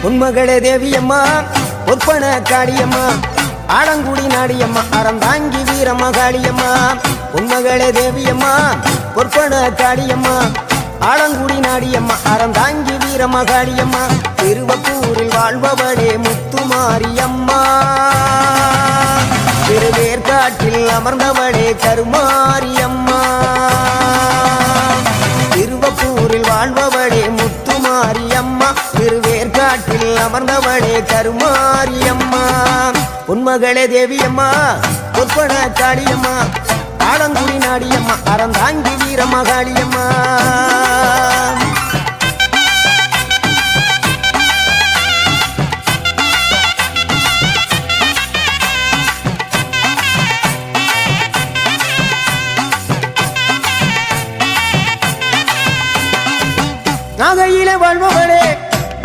உன்மகளே தேவியம்மா ஒப்பன காளியம்மா ஆலங்குடி நாடியம்மா அறந்தாங்கி வீரமகாளியம்மா உன்மகளே தேவியம்மா ஒப்பன காளியம்மா ஆலங்குடி நாடியம்மா அறந்தாங்கி வீரமகாளியம்மா திருவப்பூரில் வாழ்பவளே முத்துமாரியம்மா திருவேற்காட்டில் அமர்ந்தவளே கருமாரியம்மா திருவப்பூரில் வாழ்பவளே முத்துமாரியம்மா திருவேற்காட்டில் அமர்ந்தவளே கருமாரியம்மா உன்மகளே தேவியம்மா ஒப்பன காளியம்மா ஆலங்குடி நாடியம்மா அறந்தாங்கி வீரமகாளியம்மா